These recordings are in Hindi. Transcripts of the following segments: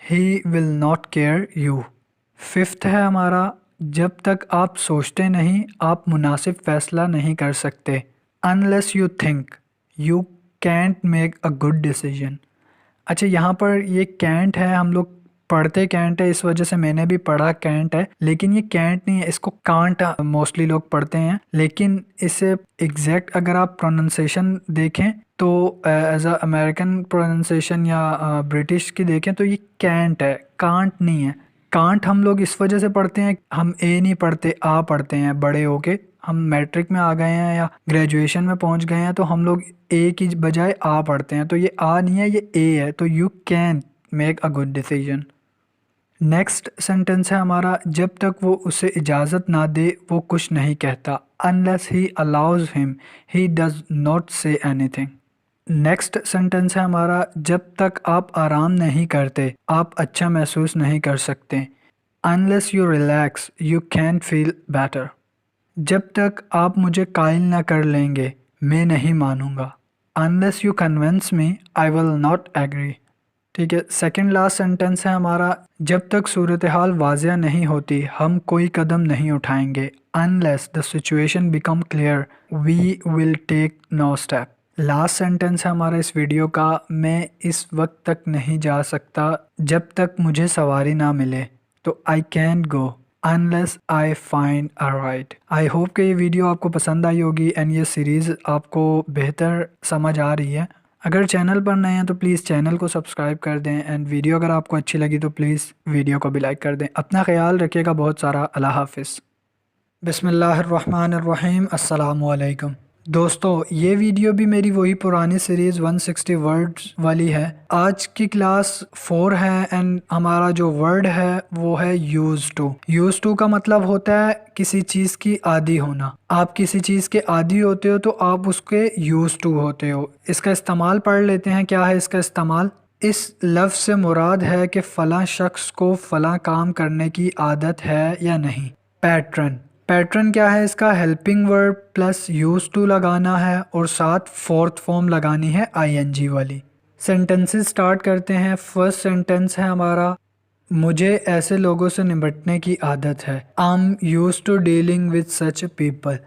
He will not care you. Fifth है हमारा, जब तक आप सोचते नहीं आप मुनासिब फ़ैसला नहीं कर सकते। Unless you think you can't make a good decision. अच्छा, यहाँ पर ये कैंट है, हम लोग पढ़ते कैंट है, इस वजह से मैंने भी पढ़ा कैंट है, लेकिन ये कैंट नहीं है, इसको कांट मोस्टली लोग पढ़ते हैं। लेकिन इसे एग्जैक्ट अगर आप प्रोनाउंसिएशन देखें तो एज अ अमेरिकन प्रोनाउंसिएशन या ब्रिटिश की देखें तो ये कैंट है, कांट नहीं है। कांट हम लोग इस वजह से पढ़ते हैं, हम ए नहीं पढ़ते आ पढ़ते हैं बड़े होके। हम मैट्रिक में आ गए हैं या ग्रेजुएशन में पहुंच गए हैं तो हम लोग ए की बजाय आ पढ़ते हैं, तो ये आ नहीं है, ये ए है। तो you can make a good decision. Next sentence है हमारा, जब तक वो उसे इजाज़त ना दे वो कुछ नहीं कहता। Unless he allows him he does not say anything. Next sentence है हमारा, जब तक आप आराम नहीं करते आप अच्छा महसूस नहीं कर सकते। Unless you relax you can feel better. जब तक आप मुझे कायल ना कर लेंगे मैं नहीं मानूंगा। Unless you convince me I will not agree. ठीक है, सेकंड लास्ट सेंटेंस है हमारा, जब तक सूरत हाल वाजिया नहीं होती हम कोई कदम नहीं उठाएंगे। Unless the situation become clear we will take no step. Last sentence है हमारा इस वीडियो का, मैं इस वक्त तक नहीं जा सकता जब तक मुझे सवारी ना मिले। तो I can go unless I find a ride. I hope कि ये वीडियो आपको पसंद आई होगी एंड ये सीरीज़ आपको बेहतर समझ आ रही है। अगर चैनल पर नए हैं तो प्लीज़ चैनल को सब्सक्राइब कर दें एंड वीडियो अगर आपको अच्छी लगी तो प्लीज़ वीडियो को भी लाइक कर दें। अपना ख्याल रखिएगा, बहुत सारा। अल्लाह हाफिज़। बिस्मिल्लाहिर्रहमानिर्रहीम। अस्सलामु अलैकुम। दोस्तों, ये वीडियो भी मेरी वही पुरानी सीरीज़ 160 वर्ड्स वाली है। आज की क्लास 4 है एंड हमारा जो वर्ड है वो है यूज़ टू। यूज़ टू का मतलब होता है किसी चीज़ की आदी होना। आप किसी चीज़ के आदी होते हो तो आप उसके यूज़ टू होते हो। इसका इस्तेमाल पढ़ लेते हैं। क्या है इसका इस्तेमाल? इस लफ्ज़ से मुराद है कि फ़लाँ शख्स को फ़लाँ काम करने की आदत है या नहीं। पैटर्न। पैटर्न क्या है इसका? Helping verb plus use to लगाना है और साथ फोर्थ फॉर्म लगानी है आईएनजी वाली। सेंटेंसेस स्टार्ट करते हैं। फर्स्ट सेंटेंस है हमारा, मुझे ऐसे लोगों से निपटने की आदत है। I am use to dealing with such people.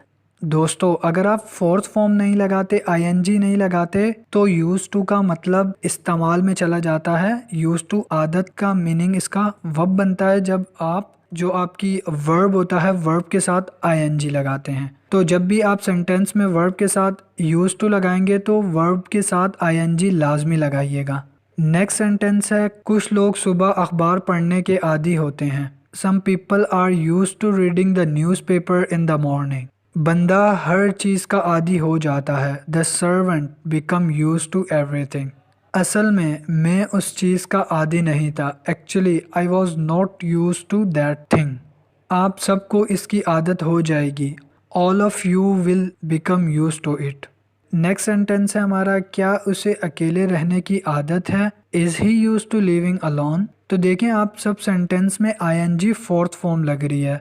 दोस्तों, अगर आप फोर्थ फॉर्म नहीं लगाते, आईएनजी नहीं लगाते, तो यूज टू का मतलब इस्तेमाल में चला जाता है। यूज टू आदत का मीनिंग इसका वब बनता है जब आप जो आपकी वर्ब होता है वर्ब के साथ आईएनजी लगाते हैं। तो जब भी आप सेंटेंस में वर्ब के साथ यूज टू लगाएंगे तो वर्ब के साथ आईएनजी लाजमी लगाइएगा। नेक्स्ट सेंटेंस है, कुछ लोग सुबह अखबार पढ़ने के आदी होते हैं। Some people are use to reading the newspaper in the morning. बंदा हर चीज़ का आदी हो जाता है। The servant become use to everything. असल में मैं उस चीज़ का आदी नहीं था। Actually I was not use to that thing. आप सबको इसकी आदत हो जाएगी। All of you will become use to it. Next sentence है हमारा, क्या उसे अकेले रहने की आदत है? Is he use to living alone. तो देखें, आप सब सेंटेंस में आईएनजी फोर्थ फॉर्म लग रही है।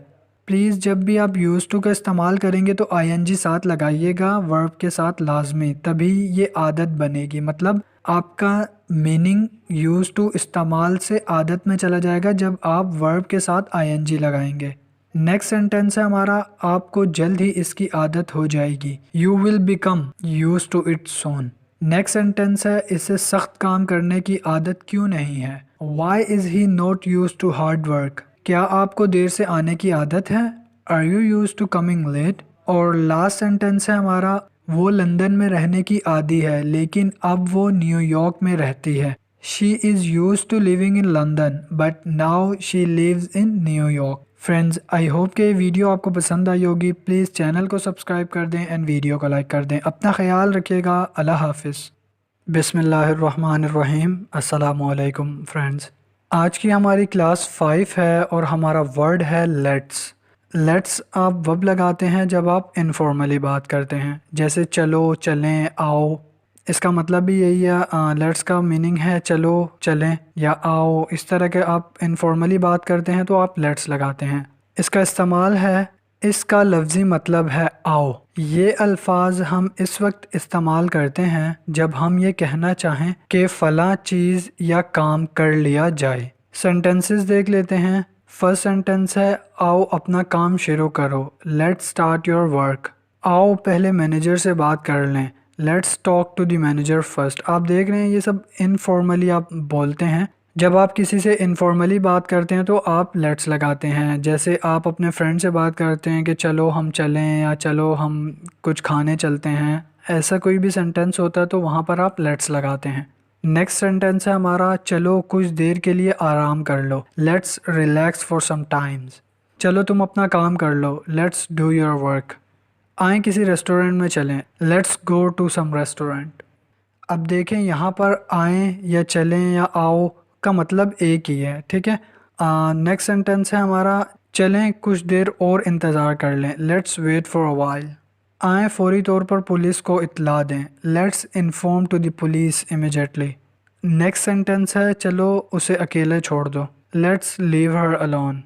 प्लीज़ जब भी आप यूज टू का इस्तेमाल करेंगे तो आईएनजी साथ लगाइएगा वर्ब के साथ लाजमी, तभी ये आदत बनेगी। मतलब आपका मीनिंग यूज टू इस्तेमाल से आदत में चला जाएगा जब आप वर्ब के साथ आईएनजी लगाएंगे। नेक्स्ट सेंटेंस है हमारा, आपको जल्द ही इसकी आदत हो जाएगी। You will become use to it soon. Next sentence है, इसे सख्त काम करने की आदत क्यों नहीं है? Why is he not use to hard work. क्या आपको देर से आने की आदत है? Are you use to coming late. और लास्ट सेंटेंस है हमारा, वो लंदन में रहने की आदी है लेकिन अब वो न्यूयॉर्क में रहती है। She is use to living in London but now she lives in New York. Friends, I hope कि वीडियो आपको पसंद आई होगी। प्लीज़ चैनल को सब्सक्राइब कर दें एंड वीडियो को लाइक कर दें। अपना ख्याल रखिएगा। अल्लाह हाफिज़। बिस्मिल्लाहिर्रहमानिर्रहीम। अस्सलामु अलैकुम फ्रेंड्स। आज की हमारी क्लास 5 है और हमारा वर्ड है लेट्स। लेट्स आप वब लगाते हैं जब आप इनफॉर्मली बात करते हैं, जैसे चलो, चलें, आओ। इसका मतलब भी यही है। लेट्स का मीनिंग है चलो, चलें या आओ। इस तरह के आप इनफॉर्मली बात करते हैं तो आप लेट्स लगाते हैं। इसका इस्तेमाल है इसका लफ्ज़ी मतलब है आओ। ये अल्फाज हम इस वक्त इस्तेमाल करते हैं जब हम ये कहना चाहें कि फ़लाँ चीज़ या काम कर लिया जाए। सेंटेंसेस देख लेते हैं। फर्स्ट सेंटेंस है आओ अपना काम शुरू करो, लेट्स स्टार्ट योर वर्क। आओ पहले मैनेजर से बात कर लें, let's talk to the manager first. आप देख रहे हैं ये सब इनफॉर्मली आप बोलते हैं। जब आप किसी से इनफॉर्मली बात करते हैं तो आप लेट्स लगाते हैं। जैसे आप अपने फ्रेंड से बात करते हैं कि चलो हम चलें या चलो हम कुछ खाने चलते हैं, ऐसा कोई भी सेंटेंस होता है तो वहाँ पर आप लेट्स लगाते हैं। नेक्स्ट सेंटेंस है हमारा चलो कुछ देर के लिए आराम कर लो, let's relax for some times. चलो तुम अपना काम कर लो, लेट्स डू योर वर्क। आए किसी रेस्टोरेंट में चलें, let's go to some restaurant. अब देखें यहाँ पर आएँ या चलें या आओ का मतलब एक ही है, ठीक है। नेक्स्ट सेंटेंस है हमारा चलें कुछ देर और इंतज़ार कर लें, let's wait for a while. आएँ फौरी तौर पर पुलिस को इत्तला दें, let's inform to the police immediately. Next sentence है चलो उसे अकेले छोड़ दो, लेट्स लीव हर अलोन।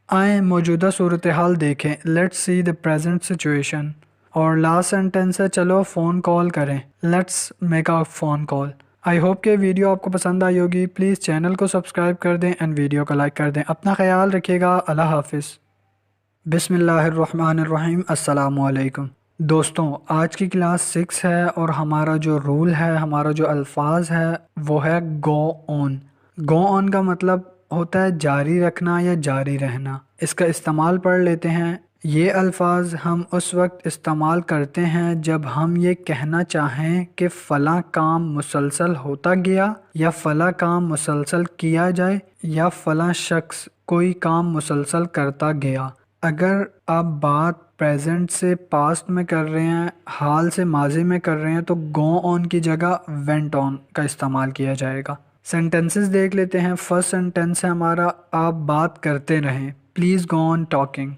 आएँ मौजूदा सूरत हाल देखें, let's see the present situation. और लास्ट सेंटेंस है चलो फ़ोन कॉल करें, let's make a phone call. I hope कि वीडियो आपको पसंद आई होगी। प्लीज़ चैनल को सब्सक्राइब कर दें एंड वीडियो को लाइक कर दें। अपना ख्याल रखिएगा। अल्लाह हाफिज़। बिस्मिल्लाहिर्रहमानिर्रहीम। अस्सलामुअलैकुम। दोस्तों आज की क्लास 6 है और हमारा जो रूल है, हमारा जो अल्फाज है वो है गो ऑन। गो ऑन का मतलब होता है जारी रखना या जारी रहना। इसका इस्तेमाल पढ़ लेते हैं। ये अल्फाज हम उस वक्त इस्तेमाल करते हैं जब हम ये कहना चाहें कि फ़लाँ काम मुसलसल होता गया या फ़लाँ काम मुसलसल किया जाए या फ़लाँ शख्स कोई काम मुसलसल करता गया। अगर आप बात प्रेजेंट से पास्ट में कर रहे हैं, हाल से माजी में कर रहे हैं, तो गो ऑन की जगह वेंट ऑन का इस्तेमाल किया जाएगा। सेंटेंसेस देख लेते हैं। फर्स्ट सेंटेंस है हमारा आप बात करते रहें, please go on talking.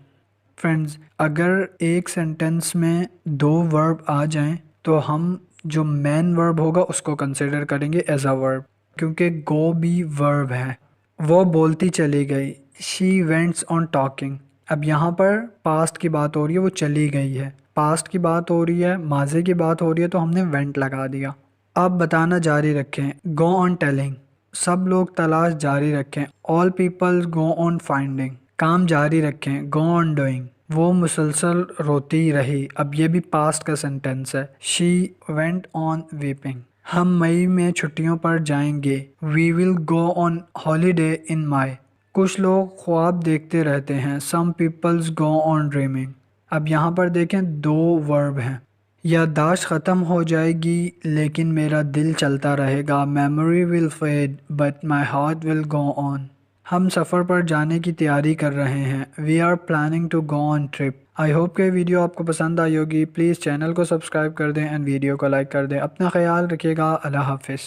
Friends अगर एक सेंटेंस में दो वर्ब आ जाएं तो हम जो मेन वर्ब होगा उसको कंसिडर करेंगे एज अ वर्ब, क्योंकि गो भी वर्ब है। वो बोलती चली गई, शी वेंट्स ऑन टॉकिंग। अब यहाँ पर पास्ट की बात हो रही है, वो चली गई है। पास्ट की बात हो रही है, माजे की बात हो रही है, तो हमने वेंट लगा दिया। अब बताना जारी रखें, गो ऑन टेलिंग। सब लोग तलाश जारी रखें, all people go on finding. काम जारी रखें, गो ऑन डूइंग। वो मुसलसल रोती रही। अब ये भी पास्ट का सेंटेंस है, शी वेंट ऑन वीपिंग। हम मई में छुट्टियों पर जाएंगे, we will go on holiday in May. कुछ लोग ख्वाब देखते रहते हैं, some peoples go on dreaming. अब यहाँ पर देखें दो वर्ब हैं। याददाश्त ख़त्म हो जाएगी लेकिन मेरा दिल चलता रहेगा, memory will fade but my heart will go on. हम सफ़र पर जाने की तैयारी कर रहे हैं, we are planning to go on trip. I hope कि वीडियो आपको पसंद आई होगी। प्लीज़ चैनल को सब्सक्राइब कर दें एंड वीडियो को लाइक कर दें। अपना ख्याल रखिएगा। अल्लाह हाफिज़।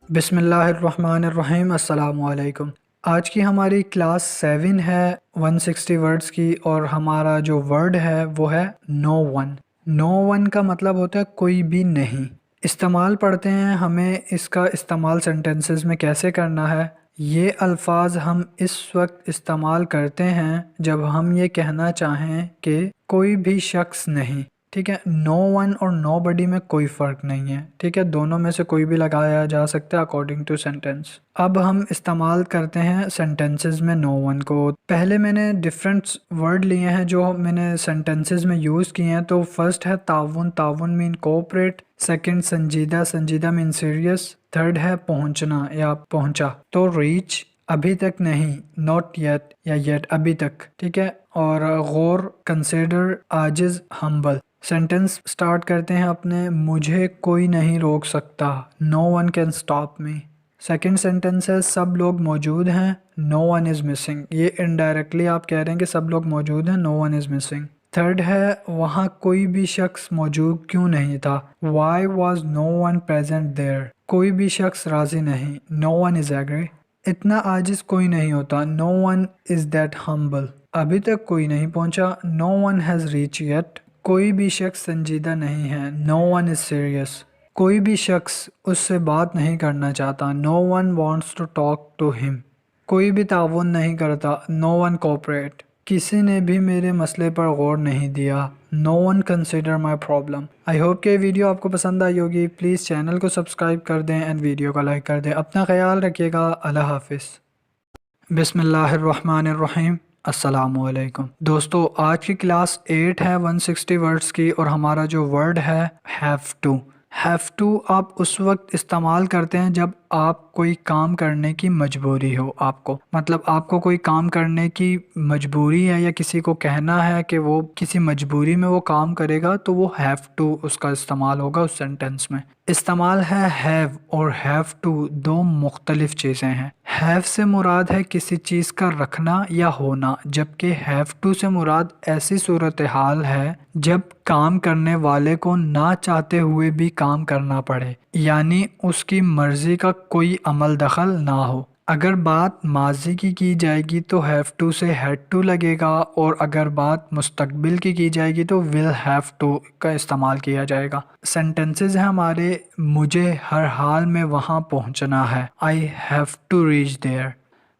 बिस्मिल्लाहिर्रहमानिर्रहीम। अस्सलामुअलैकुम। आज की हमारी क्लास 7 है 160 वर्ड्स की और हमारा जो वर्ड है वो है नो वन। नो वन का मतलब होता है कोई भी नहीं। इस्तेमाल पढ़ते हैं, हमें इसका इस्तेमाल सेंटेंसेस में कैसे करना है। ये अल्फाज हम इस वक्त इस्तेमाल करते हैं जब हम ये कहना चाहें कि कोई भी शख्स नहीं, ठीक है। नो वन और नो बडी में कोई फ़र्क नहीं है, ठीक है। दोनों में से कोई भी लगाया जा सकता है अकॉर्डिंग टू सेंटेंस। अब हम इस्तेमाल करते हैं सेंटेंसेस में नो वन को। पहले मैंने डिफरेंट वर्ड लिए हैं जो मैंने सेंटेंसेस में यूज़ किए हैं। तो फर्स्ट है ताउन, ताउन मीन कोऑपरेट। सेकंड संजीदा, संजीदा मीन सीरियस। थर्ड है पहुंचना या पहुंचा, तो रीच, अभी तक नहीं, नॉट येट या येट, अभी तक, ठीक है। और गौर, कंसिडर, आजिज, हम्बल। सेंटेंस स्टार्ट करते हैं अपने, मुझे कोई नहीं रोक सकता, no one can stop me. Second sentence है सब लोग मौजूद हैं, नो वन इज़ मिसिंग। ये इनडायरेक्टली आप कह रहे हैं कि सब लोग मौजूद हैं, no one is missing. Third है वहाँ कोई भी शख्स मौजूद क्यों नहीं था, why was no one present there. कोई भी शख्स राजी नहीं, नो वन इज़ एग्री। इतना आजिज कोई नहीं होता, no one is that humble. अभी तक कोई नहीं पहुँचा, no one has reach yet. कोई भी शख्स संजीदा नहीं है, नो वन इज़ सीरियस। कोई भी शख्स उससे बात नहीं करना चाहता, no one wants to talk to him. कोई भी ताउन नहीं करता, नो वन कोऑपरेट। किसी ने भी मेरे मसले पर गौर नहीं दिया। No one consider my problem. I hope कि वीडियो आपको पसंद आई होगी। प्लीज़ चैनल को सब्सक्राइब कर दें एंड वीडियो को लाइक कर दें। अपना ख्याल रखिएगा। अल्लाह हाफिज़। बिस्मिल्लाहिर्रहमानिर्रहीम। अस्सलामुअलैकुम। दोस्तों, आज की क्लास 8 है 160 वर्ड्स की और हमारा जो वर्ड है हैव टू। हैव टू आप उस वक्त इस्तेमाल करते हैं जब आप कोई काम करने की मजबूरी हो। आपको मतलब आपको कोई काम करने की मजबूरी है या किसी को कहना है कि वो किसी मजबूरी में वो काम करेगा, तो वो हैव टू उसका इस्तेमाल होगा उस सेंटेंस में। इस्तेमाल है हैव और हैव टू दो मुख्तलिफ चीज़ें हैं। हैव से मुराद है किसी चीज़ का रखना या होना, जबकि हैव टू से मुराद ऐसी सूरत हाल है जब काम करने वाले को ना चाहते हुए भी काम करना पड़े, यानी उसकी मर्जी का कोई अमल दखल ना हो। अगर बात माजी की जाएगी तो हैव टू से हैड टू लगेगा, और अगर बात मुस्तकबिल की जाएगी तो विल हैव टू का इस्तेमाल किया जाएगा। सेंटेंसेस हैं हमारे, मुझे हर हाल में वहाँ पहुँचना है। I have to reach there.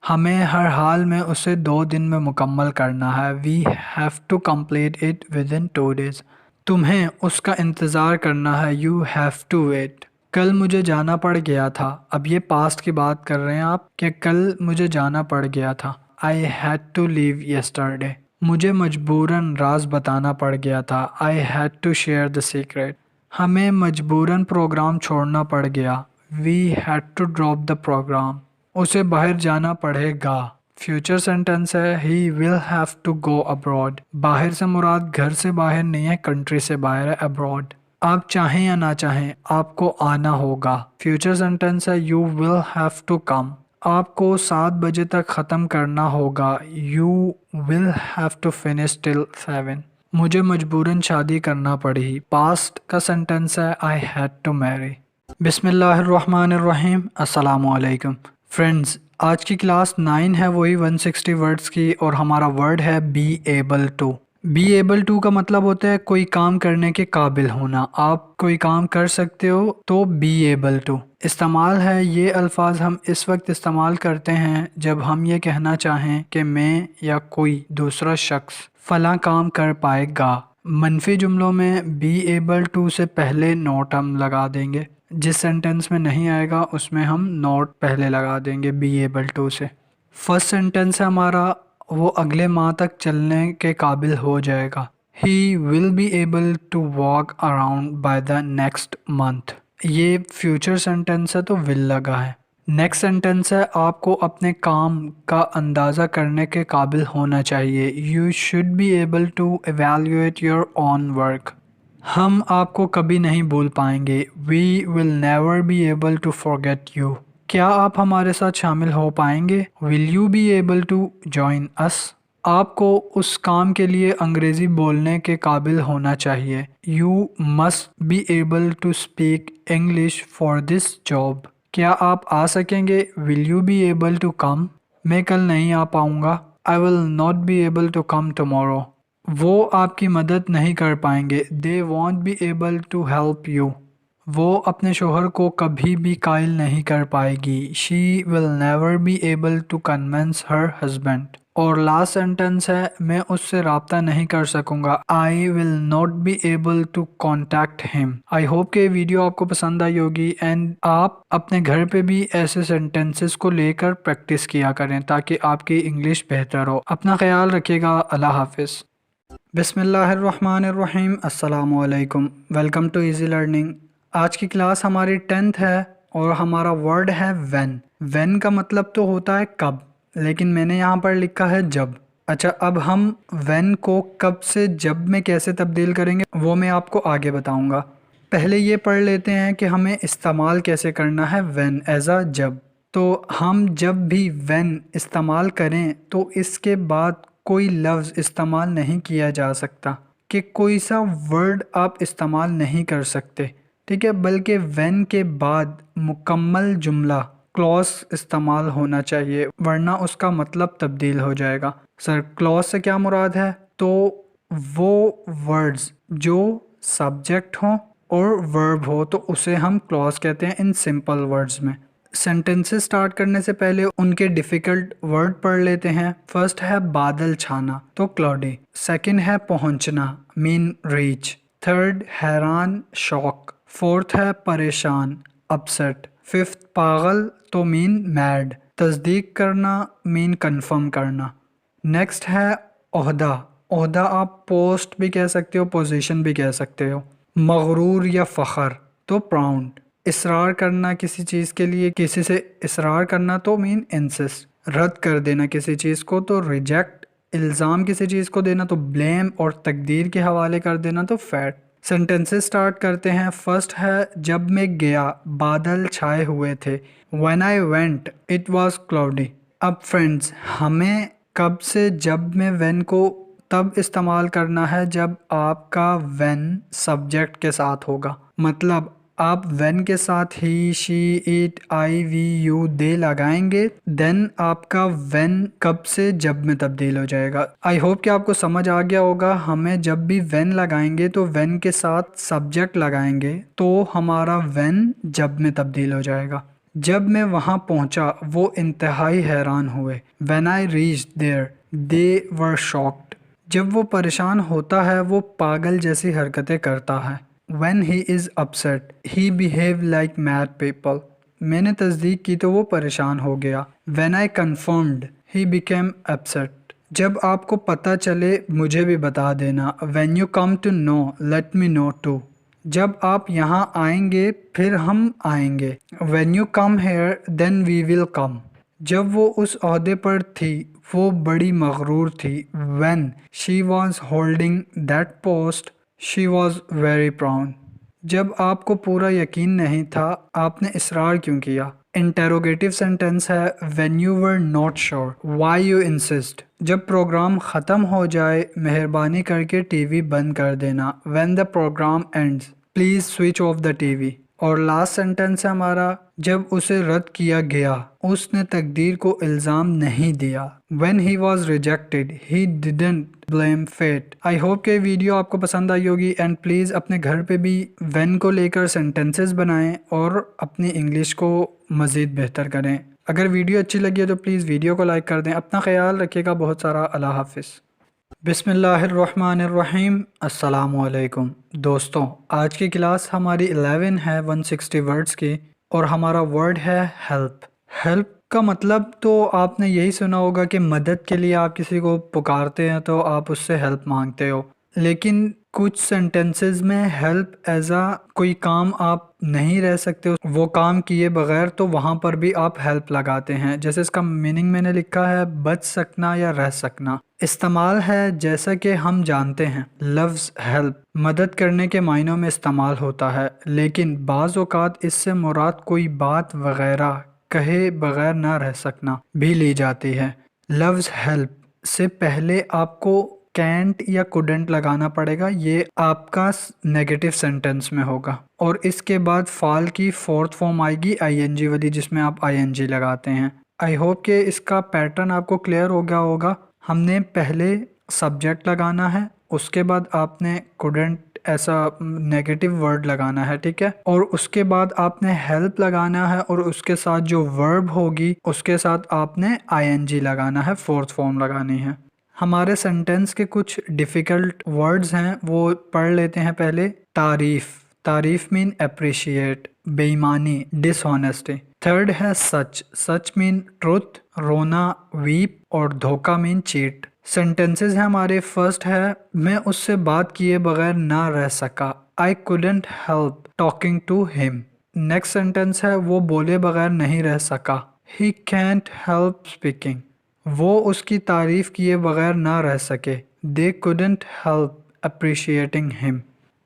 हमें हर हाल में उसे 2 दिन में मुकम्मल करना है। We have to complete it within 2 days। तुम्हें उसका इंतज़ार करना है। You have to wait. कल मुझे जाना पड़ गया था। अब ये पास्ट की बात कर रहे हैं आप कि कल मुझे जाना पड़ गया था। I had to leave yesterday. मुझे मजबूरन राज बताना पड़ गया था। I had to share the secret. हमें मजबूरन प्रोग्राम छोड़ना पड़ गया। We had to drop the programme. उसे बाहर जाना पड़ेगा। फ्यूचर सेंटेंस है he will have to go abroad. बाहर से मुराद घर से बाहर नहीं है, कंट्री से बाहर है, अब्रॉड। आप चाहें या ना चाहें आपको आना होगा। फ्यूचर सेंटेंस है you will have to come. आपको 7 बजे तक ख़त्म करना होगा। You will have to finish till 7। मुझे मजबूरन शादी करना पड़ी। पास्ट का सेंटेंस है आई हैड टू मैरी। बिस्मिल्लाहिर्रहमानिर्रहीम। अस्सलामुअलैकुम फ्रेंड्स, आज की क्लास 9 है, वही 160 वर्ड्स की, और हमारा वर्ड है be able to. Be able to का मतलब होता है कोई काम करने के काबिल होना। आप कोई काम कर सकते हो तो बी एबल टू। इस्तेमाल है ये अल्फाज हम इस वक्त इस्तेमाल करते हैं जब हम ये कहना चाहें कि मैं या कोई दूसरा शख्स फला काम कर पाएगा। मनफी जुमलों में बी एबल टू से पहले नॉट हम लगा देंगे। जिस सेंटेंस में नहीं आएगा उसमें हम नॉट पहले लगा देंगे बी एबल टू से। फर्स्ट सेंटेंस है हमारा, वो अगले माह तक चलने के काबिल हो जाएगा। He will be able to walk around by the next month. ये फ्यूचर सेंटेंस है तो विल लगा है। नेक्स्ट सेंटेंस है आपको अपने काम का अंदाज़ा करने के काबिल होना चाहिए। You should be able to evaluate your own work. हम आपको कभी नहीं भूल पाएंगे। We will never be able to forget you. क्या आप हमारे साथ शामिल हो पाएंगे? Will you be able to join us. आपको उस काम के लिए अंग्रेज़ी बोलने के काबिल होना चाहिए। You must be able to speak English for this job. क्या आप आ सकेंगे? Will you be able to come. मैं कल नहीं आ पाऊँगा। I will not be able to come tomorrow. वो आपकी मदद नहीं कर पाएंगे। They won't be able to help you. वो अपने शोहर को कभी भी कायल नहीं कर पाएगी। She will never be able to convince her husband. और लास्ट सेंटेंस है मैं उससे रब्ता नहीं कर सकूंगा। I will not be able to contact him. I hope कि वीडियो आपको पसंद आई होगी एंड आप अपने घर पे भी ऐसे सेंटेंसेस को लेकर प्रैक्टिस किया करें ताकि आपकी इंग्लिश बेहतर हो। अपना ख्याल रखिएगा। अल्लाह हाफिज़। बिस्मिल्लाहिर्रहमानिर्रहीम। अस्सलामुअलैकुम। Welcome to Easy Learning. आज की क्लास हमारी 10th है और हमारा वर्ड है व्हेन। व्हेन का मतलब तो होता है कब, लेकिन मैंने यहाँ पर लिखा है जब। अच्छा, अब हम व्हेन को कब से जब में कैसे तब्दील करेंगे वो मैं आपको आगे बताऊँगा। पहले ये पढ़ लेते हैं कि हमें इस्तेमाल कैसे करना है व्हेन एज अ जब। तो हम जब भी व्हेन इस्तेमाल करें तो इसके बाद कोई लफ्ज़ इस्तेमाल नहीं किया जा सकता, कि कोई सा वर्ड आप इस्तेमाल नहीं कर सकते, ठीक है, बल्कि व्हेन के बाद मुकम्मल जुमला क्लॉज इस्तेमाल होना चाहिए, वरना उसका मतलब तब्दील हो जाएगा। सर, क्लॉज से क्या मुराद है? तो वो वर्ड्स जो सब्जेक्ट हो और वर्ब हो तो उसे हम क्लॉज कहते हैं इन सिंपल वर्ड्स में। सेंटेंसेस स्टार्ट करने से पहले उनके डिफिकल्ट वर्ड पढ़ लेते हैं। फर्स्ट है बादल छाना, तो क्लाउडी। सेकंड है पहुंचना, मीन रीच। थर्ड हैरान, शॉक। फोर्थ है परेशान, अपसेट। फिफ्थ पागल, तो मीन मैड। तस्दीक करना, मीन कंफर्म करना। नेक्स्ट है ओहदा। ओहदा आप पोस्ट भी कह सकते हो, पोजीशन भी कह सकते हो। मगरूर या फ़ख्र, तो प्राउड। इसरार करना किसी चीज़ के लिए, किसी से इसरार करना, तो मीन इंसिस्ट। रद्द कर देना किसी चीज़ को, तो रिजेक्ट। इल्ज़ाम किसी चीज़ को देना, तो ब्लेम। और तकदीर के हवाले कर देना, तो फैट। सेंटेंसेस स्टार्ट करते हैं। फर्स्ट है जब मैं गया बादल छाए हुए थे, when I went it was cloudy. अब फ्रेंड्स, हमें कब से जब में व्हेन को तब इस्तेमाल करना है जब आपका व्हेन सब्जेक्ट के साथ होगा। मतलब आप व्हेन के साथ he, she, it, I, we, you, they लगाएंगे, देन आपका व्हेन कब से जब में तब्दील हो जाएगा। आई होप कि आपको समझ आ गया होगा। हमें जब भी व्हेन लगाएंगे तो व्हेन के साथ सब्जेक्ट लगाएंगे तो हमारा व्हेन जब में तब्दील हो जाएगा। जब मैं वहाँ पहुँचा वो इंतहाई हैरान हुए। When I reached there they were shocked. जब वो परेशान होता है वो पागल जैसी हरकतें करता है। When he is upset, he behave like mad people. मैंने तस्दीक की तो वो परेशान हो गया। When I confirmed, he became upset. जब आपको पता चले मुझे भी बता देना। When you come to know, let me know too. जब आप यहाँ आएंगे फिर हम आएंगे। When you come here, then we will come. जब वो उस ओहदे पर थी वो बड़ी मगरूर थी। When she was holding that post, she was very proud. जब आपको पूरा यकीन नहीं था आपने इसरार क्यों किया। इंटेरोगेटिव सेंटेंस है when you were not sure, why you insist. जब प्रोग्राम ख़त्म हो जाए मेहरबानी करके टीवी बंद कर देना। When the program ends, please switch off the TV. और लास्ट सेंटेंस है हमारा जब उसे रद्द किया गया उसने तकदीर को इल्ज़ाम नहीं दिया। When he was rejected, he didn't blame fate. I hope कि वीडियो आपको पसंद आई होगी एंड प्लीज़ अपने घर पे भी when को लेकर सेंटेंसेस बनाएं और अपनी इंग्लिश को मज़ीद बेहतर करें। अगर वीडियो अच्छी लगी है तो प्लीज़ वीडियो को लाइक कर दें। अपना ख्याल रखिएगा। बहुत सारा अल्लाह हाफिज़। बिस्मिल्लाहिर्रहमानिर्रहीम। अस्सलामुअलैकुम दोस्तों, आज की क्लास हमारी 11 है 160 वर्ड्स की और हमारा वर्ड है हेल्प। हेल्प का मतलब तो आपने यही सुना होगा कि मदद के लिए आप किसी को पुकारते हैं तो आप उससे हेल्प मांगते हो। लेकिन कुछ सेंटेंसेस में हेल्प एज आ कोई काम आप नहीं रह सकते वो काम किए बगैर, तो वहाँ पर भी आप हेल्प लगाते हैं। जैसे इसका मीनिंग मैंने लिखा है बच सकना या रह सकना। इस्तेमाल है जैसा कि हम जानते हैं लफ्ज़ हेल्प मदद करने के मायनों में इस्तेमाल होता है, लेकिन बाज़ औक़ात इससे मुराद कोई बात वगैरह कहे बगैर ना रह सकना भी ली जाती है। लफ्ज़ हेल्प से पहले आपको कैंट या कुडेंट लगाना पड़ेगा, ये आपका नेगेटिव सेंटेंस में होगा। और इसके बाद फाल की फोर्थ फॉर्म आएगी आईएनजी वाली, जिसमें आप आईएनजी लगाते हैं। आई होप कि इसका पैटर्न आपको क्लियर हो गया होगा। हमने पहले सब्जेक्ट लगाना है, उसके बाद आपने कुडेंट ऐसा नेगेटिव वर्ड लगाना है, ठीक है। और उसके बाद आपने हेल्प लगाना है और उसके साथ जो वर्ब होगी उसके साथ आपने आईएनजी लगाना है, फोर्थ फॉर्म लगानी है। हमारे सेंटेंस के कुछ डिफ़िकल्ट वर्ड्स हैं वो पढ़ लेते हैं पहले। तारीफ़, तारीफ़ मीन अप्रिशिएट। बेईमानी, डिसऑनेस्टी। थर्ड है सच, सच मीन ट्रुथ। रोना, वीप। और धोखा मीन चीट। सेंटेंसेस हैं हमारे। फर्स्ट है मैं उससे बात किए बगैर ना रह सका। I couldn't help talking to him. Next sentence है वो बोले बगैर नहीं रह सका। He can't help speaking. वो उसकी तारीफ किए बगैर ना रह सके। They couldn't help appreciating him.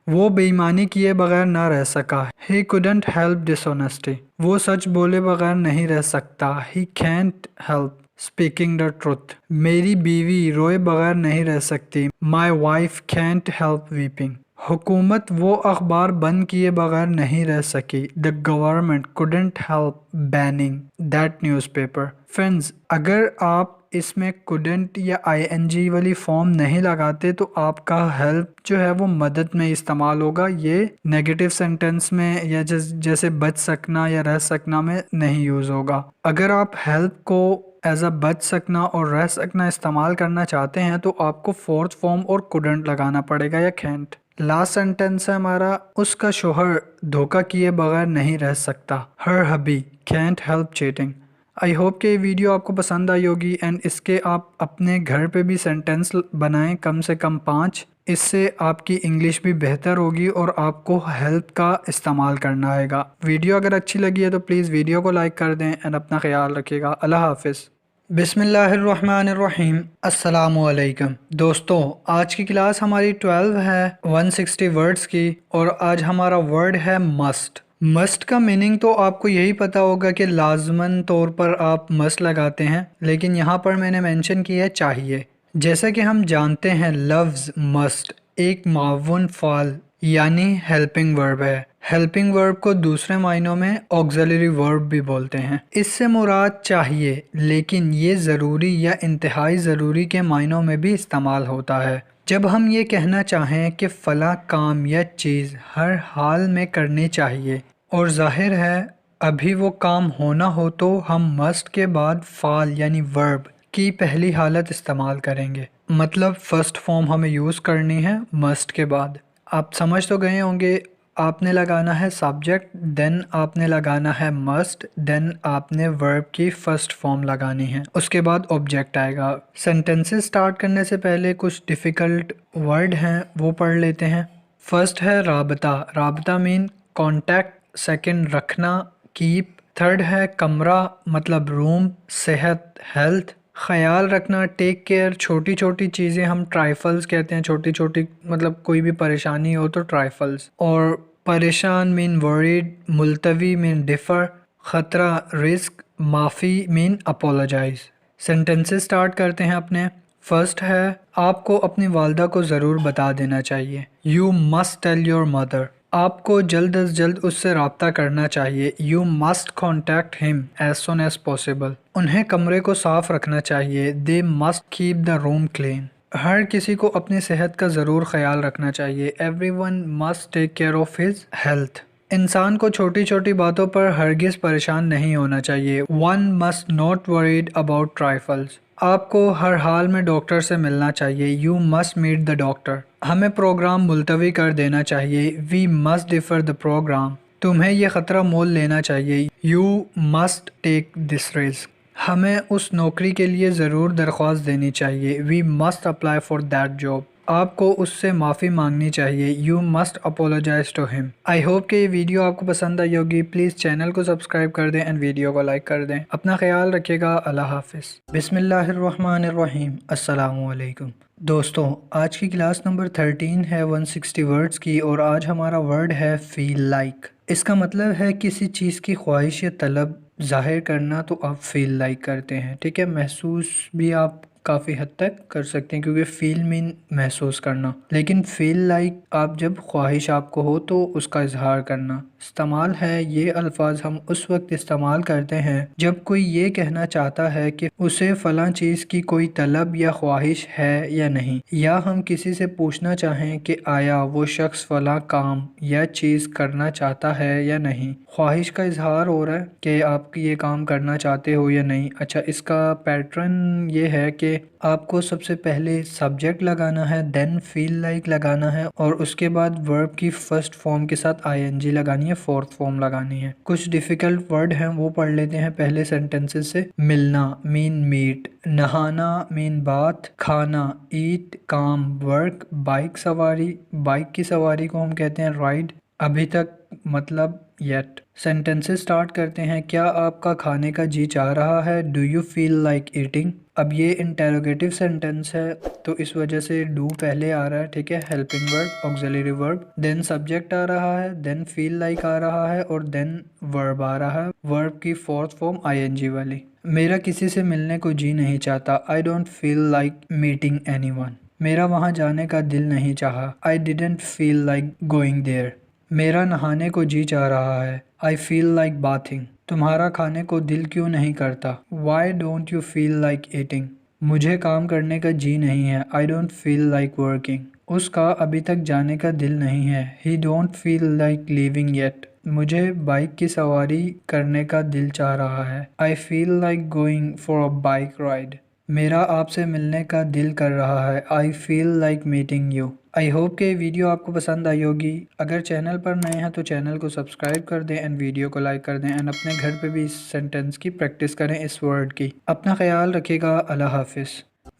वो बेईमानी किए बगैर ना रह सका। He couldn't help dishonesty. वो सच बोले बगैर नहीं रह सकता। He can't help speaking the truth. मेरी बीवी रोए बगैर नहीं रह सकती। My wife can't help weeping. हुकूमत वो अखबार बंद किए बगैर नहीं रह सकी। The government couldn't help banning that newspaper. Friends, अगर आप इसमें couldn't या ing वाली फॉर्म नहीं लगाते तो आपका help जो है वो मदद में इस्तेमाल होगा, ये नेगेटिव सेंटेंस में या जैसे बच सकना या रह सकना में नहीं यूज़ होगा। अगर आप help को एज अ बच सकना और रह सकना इस्तेमाल करना चाहते हैं तो आपको फोर्थ फॉर्म और couldn't लगाना पड़ेगा या can't। लास्ट सेंटेंस है हमारा, उसका शोहर धोखा किए बगैर नहीं रह सकता, her hubby can't help cheating. I hope कि ये वीडियो आपको पसंद आई होगी एंड इसके आप अपने घर पे भी सेंटेंस बनाएं, कम से कम 5। इससे आपकी इंग्लिश भी बेहतर होगी और आपको हेल्प का इस्तेमाल करना आएगा। वीडियो अगर अच्छी लगी है तो प्लीज़ वीडियो को लाइक कर दें एंड अपना ख्याल रखिएगा। अल्लाह हाफिज़। बिस्मिल्लाहिर्रहमानिर्रहीम। अस्सलामुअलैकुम दोस्तों, आज की क्लास हमारी 12 है 160 वर्ड्स की और आज हमारा वर्ड है मस्ट। मस्ट का मीनिंग तो आपको यही पता होगा कि लाजमन तौर पर आप मस्ट लगाते हैं, लेकिन यहाँ पर मैंने मेंशन किया है चाहिए। जैसा कि हम जानते हैं लफ्ज़ मस्ट एक मावून फ़ाल यानी हेल्पिंग वर्ब है। हेल्पिंग वर्ब को दूसरे मायनों में ऑक्सिलरी वर्ब भी बोलते हैं। इससे मुराद चाहिए, लेकिन ये ज़रूरी या इंतहाई ज़रूरी के मायनों में भी इस्तेमाल होता है। जब हम ये कहना चाहें कि फ़ला काम या चीज़ हर हाल में करनी चाहिए और जाहिर है अभी वो काम होना हो, तो हम मस्ट के बाद फ़ाल यानी वर्ब की पहली हालत इस्तेमाल करेंगे। मतलब फ़र्स्ट फॉर्म हमें यूज़ करनी है मस्ट के बाद। आप समझ तो गए होंगे, आपने लगाना है सब्जेक्ट, देन आपने लगाना है मस्ट, देन आपने वर्ब की फर्स्ट फॉर्म लगानी है, उसके बाद ऑब्जेक्ट आएगा। सेंटेंसेस स्टार्ट करने से पहले कुछ डिफ़िकल्ट वर्ड हैं वो पढ़ लेते हैं। फर्स्ट है राबता। राबता मीन कॉन्टैक्ट, सेकंड रखना कीप, थर्ड है कमरा मतलब रूम, सेहत हेल्थ, ख्याल रखना टेक केयर, छोटी छोटी चीज़ें हम ट्राइफल्स कहते हैं, छोटी छोटी मतलब कोई भी परेशानी हो तो ट्राइफल्स। और परेशान मीन वरीड, मुलतवी मीन डिफ़र, ख़तरा रिस्क, माफ़ी मीन अपोलोजाइज। सेंटेंसेस स्टार्ट करते हैं अपने। फर्स्ट है आपको अपनी वालदा को ज़रूर बता देना चाहिए, you must tell your mother. आपको जल्द अज जल्द उससे रब्ता करना चाहिए, you must contact him as soon as possible. उन्हें कमरे को साफ रखना चाहिए, they must keep the room clean. हर किसी को अपनी सेहत का ज़रूर ख्याल रखना चाहिए, everyone must take care of his health. इंसान को छोटी छोटी बातों पर हरगिज़ परेशान नहीं होना चाहिए, one must not worried about trifles. आपको हर हाल में डॉक्टर से मिलना चाहिए, you must meet the doctor. हमें प्रोग्राम मुलतवी कर देना चाहिए, we must defer the programme. तुम्हें यह ख़तरा मोल लेना चाहिए, you must take this risk. हमें उस नौकरी के लिए ज़रूर दरख्वास्त देनी चाहिए, we must apply for that job. आपको उससे माफ़ी मांगनी चाहिए, you must apologise to him. I hope कि ये वीडियो आपको पसंद आई होगी। प्लीज़ चैनल को सब्सक्राइब कर दें एंड वीडियो को लाइक कर दें। अपना ख्याल रखिएगा। अल्लाह हाफिज़। बिस्मिल्लाहिर्रहमानिर्रहीम। अस्सलामुअलैकुम दोस्तों, आज की क्लास नंबर 13 है 160 वर्ड्स की और आज हमारा वर्ड है फील लाइक। इसका मतलब है किसी चीज़ की ख्वाहिश या तलब ज़ाहिर करना, तो आप फील लाइक करते हैं। ठीक है, महसूस भी आप काफ़ी हद तक कर सकते हैं क्योंकि फ़ील मीन महसूस करना, लेकिन फ़ील लाइक आप जब ख्वाहिश आपको हो तो उसका इजहार करना। इस्तेमाल है ये अल्फाज हम उस वक्त इस्तेमाल करते हैं जब कोई ये कहना चाहता है कि उसे फ़लाँ चीज़ की कोई तलब या ख्वाहिश है या नहीं, या हम किसी से पूछना चाहें कि आया वो शख्स फ़लाँ काम या चीज़ करना चाहता है या नहीं। ख्वाहिश का इजहार हो रहा है कि आप ये काम करना चाहते हो या नहीं। अच्छा, इसका पैटर्न ये है कि आपको सबसे पहले सब्जेक्ट लगाना है, देन फील लाइक लगाना है और उसके बाद वर्ब की फर्स्ट फॉर्म के साथ आईएनजी लगानी है, फोर्थ फॉर्म लगानी है। कुछ डिफ़िकल्ट वर्ड हैं वो पढ़ लेते हैं पहले सेंटेंसेस से। मिलना मीन मीट, नहाना मीन बाथ, खाना ईट, काम वर्क, बाइक सवारी, बाइक की सवारी को हम कहते हैं राइड, अभी तक मतलब येट। सेंटेंसेस स्टार्ट करते हैं। क्या आपका खाने का जी चाह रहा है, do you feel like eating. अब ये इंटेरोगेटिव सेंटेंस है तो इस वजह से डू पहले आ रहा है। ठीक है, helping verb auxiliary verb, then subject आ रहा है, देन फील लाइक आ रहा है और देन वर्ब आ रहा है, वर्ब की फोर्थ फॉर्म आईएनजी वाली। मेरा किसी से मिलने को जी नहीं चाहता, I don't feel like meeting anyone. मेरा वहाँ जाने का दिल नहीं चाहा, I didn't feel like going there. मेरा नहाने को जी चाह रहा है, आई फील लाइक बाथिंग। तुम्हारा खाने को दिल क्यों नहीं करता, why don't you feel like eating. मुझे काम करने का जी नहीं है। आई डोंट फील लाइक वर्किंग। उसका अभी तक जाने का दिल नहीं है। ही don't feel like leaving yet. मुझे बाइक की सवारी करने का दिल चाह रहा है। I feel like going for a bike ride. मेरा आपसे मिलने का दिल कर रहा है। I feel like meeting you. I hope कि वीडियो आपको पसंद आई होगी। अगर चैनल पर नए हैं तो चैनल को सब्सक्राइब कर दें एंड वीडियो को लाइक कर दें एंड अपने घर पे भी इस सेंटेंस की प्रैक्टिस करें, इस वर्ड की। अपना ख्याल रखिएगा। अल्लाह हाफिज़।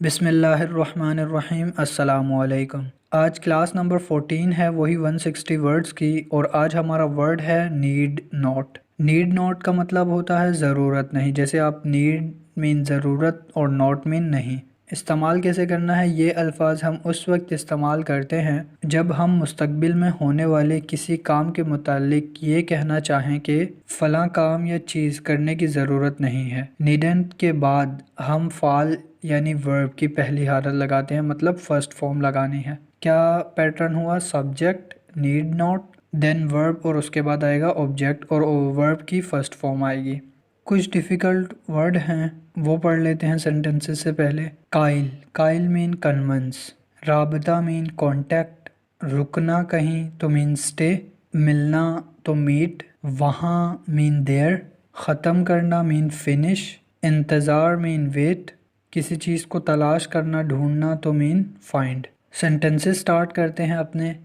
बिस्मिल्लाहिर्रहमानिर्रहीम। अस्सलामुअलैकुम। आज क्लास नंबर 14 है, वही 160 वर्ड्स की, और आज हमारा वर्ड है नीड नॉट। नीड नॉट का मतलब होता है ज़रूरत नहीं। जैसे आप नीड मीन ज़रूरत और नॉट मीन नहीं। इस्तेमाल कैसे करना है, ये अल्फाज हम उस वक्त इस्तेमाल करते हैं जब हम मुस्तकबिल में होने वाले किसी काम के मुतालिक ये कहना चाहें कि फ़लाँ काम या चीज़ करने की ज़रूरत नहीं है। नीडेंट के बाद हम फ़ाल यानी वर्ब की पहली हालत लगाते हैं, मतलब फ़र्स्ट फॉर्म लगानी है। क्या पैटर्न हुआ, subject need not, then verb और उसके बाद आएगा ऑब्जेक्ट और वर्ब की फ़र्स्ट फॉर्म आएगी। कुछ डिफ़िकल्ट वर्ड हैं वो पढ़ लेते हैं सेंटेंसेस से पहले। Kyle, Kyle mean convince. राबता मीन कांटेक्ट। रुकना कहीं तो मीन स्टे। मिलना तो मीट। वहाँ मीन देयर। ख़त्म करना मीन फिनिश। इंतज़ार मीन वेट। किसी चीज़ को तलाश करना, ढूंढना तो मीन फाइंड। सेंटेंसेस स्टार्ट करते हैं अपने।